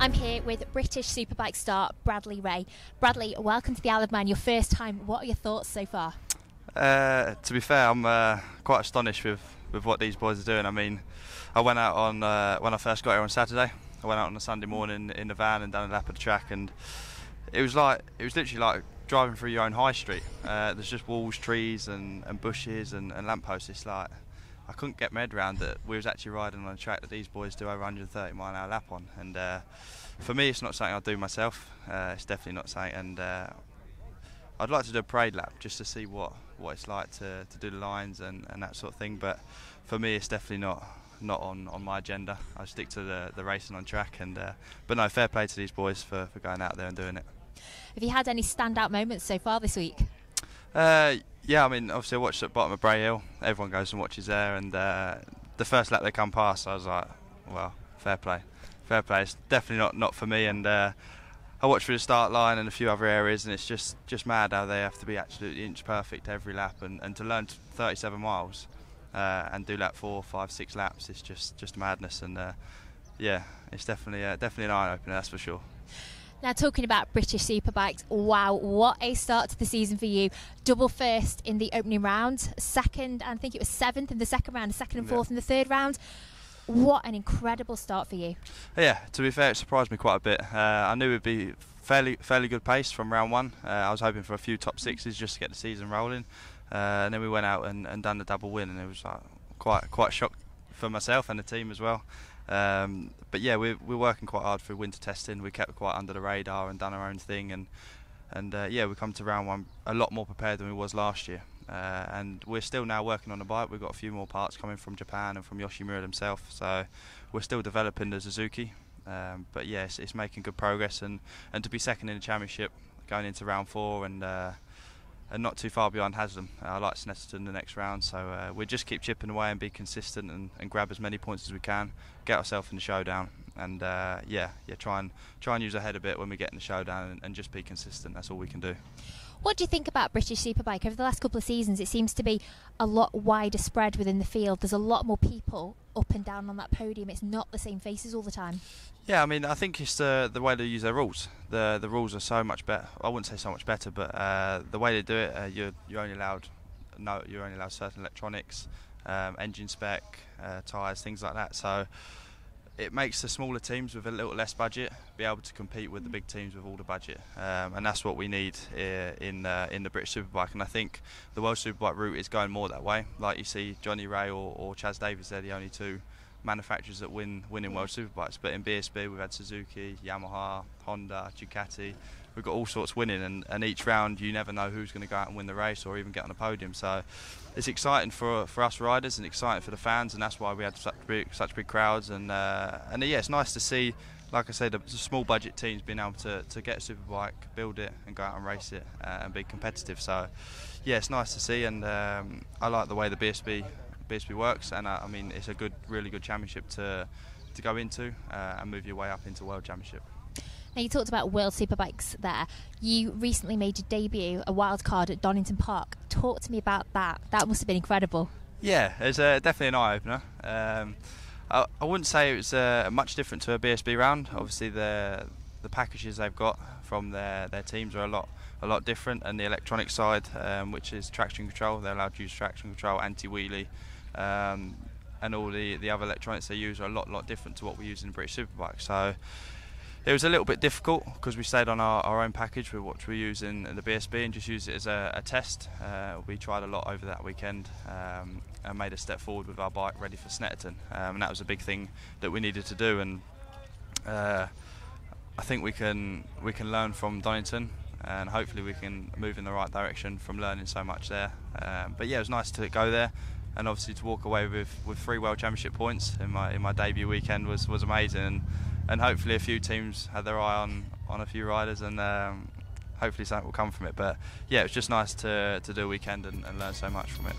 I'm here with British Superbike star Bradley Ray. Bradley, welcome to the Isle of Man, your first time. What are your thoughts so far? To be fair, I'm quite astonished with what these boys are doing. I mean, I went out on when I first got here on Saturday. I went out on a Sunday morning in the van and done a lap of the track, and it was literally like driving through your own high street. There's just walls, trees, and bushes and lampposts. It's like I couldn't get my head around that we was actually riding on a track that these boys do over 130 mile an hour lap on. And for me, it's not something I'll do myself. It's definitely not something. And I'd like to do a parade lap just to see what it's like to do the lines and that sort of thing. But for me, it's definitely not on my agenda. I stick to the racing on track. And but no, fair play to these boys for going out there and doing it. Have you had any standout moments so far this week? Yeah, I mean, obviously I watched at the bottom of Bray Hill. Everyone goes and watches there, and the first lap they come past, I was like, well, fair play. It's definitely not for me. And I watched through the start line and a few other areas, and it's just mad how they have to be absolutely inch perfect every lap, and to learn 37 miles and do like 4, 5, 6 laps, it's just madness. And yeah, it's definitely an eye opener, that's for sure. Now, talking about British Superbikes, wow, what a start to the season for you. Double first in the opening round, second, I think it was 7th in the second round, second and 4th in the third round. What an incredible start for you. Yeah, to be fair, it surprised me quite a bit. I knew it would be fairly good pace from round 1. I was hoping for a few top 6s just to get the season rolling. And then we went out and done the double win, and it was quite a shock for myself and the team as well. But yeah, we're working quite hard through winter testing. We kept quite under the radar and done our own thing, and yeah, we come to round 1 a lot more prepared than we was last year. And we're still now working on the bike. We've got a few more parts coming from Japan and from Yoshimura himself, so we're still developing the Suzuki. But yeah, it's making good progress, and to be second in the championship going into round 4 and not too far behind Haslam. I like Snetterton the next round, so we'll just keep chipping away and be consistent and grab as many points as we can, get ourselves in the showdown, and yeah, try and use our head a bit when we get in the showdown and just be consistent. That's all we can do. What do you think about British Superbike? Over the last couple of seasons, it seems to be a lot wider spread within the field. There's a lot more people up and down on that podium. It's not the same faces all the time. Yeah, I mean, I think it's the way they use their rules. The rules are so much better. I wouldn't say so much better, but the way they do it, you're only allowed certain electronics, engine spec, tyres, things like that. So it makes the smaller teams with a little less budget be able to compete with the big teams with all the budget, and that's what we need in the British Superbike. And I think the World Superbike route is going more that way. Like you see, Johnny Ray or Chaz Davies, they're the only two manufacturers that win in World Superbikes. But in BSB we've had Suzuki, Yamaha, Honda, Ducati. We've got all sorts winning, and each round you never know who's going to go out and win the race or even get on the podium. So it's exciting for us riders and exciting for the fans, and that's why we had such big crowds. And yeah, it's nice to see, like I said, the small budget teams being able to get a superbike, build it, and go out and race it and be competitive. So yeah, it's nice to see, and I like the way the BSB works, and I mean, it's a really good championship to go into and move your way up into World Championship. Now, you talked about World Superbikes there. You recently made your debut, a wild card at Donington Park. Talk to me about that. That must have been incredible. Yeah, it's definitely an eye-opener. I wouldn't say it was much different to a BSB round. Obviously, the packages they've got from their teams are a lot different, and the electronic side, which is traction control, they're allowed to use traction control, anti-wheelie, and all the other electronics they use are a lot different to what we use in the British Superbike. So it was a little bit difficult because we stayed on our own package with what we use in the BSB and just used it as a test. We tried a lot over that weekend and made a step forward with our bike ready for Snetterton, and that was a big thing that we needed to do. And I think we can learn from Donington, and hopefully we can move in the right direction from learning so much there. But yeah, it was nice to go there, and obviously to walk away with 3 World Championship points in my debut weekend was amazing. And hopefully a few teams had their eye on a few riders, and hopefully something will come from it. But yeah, it was just nice to do a weekend and learn so much from it.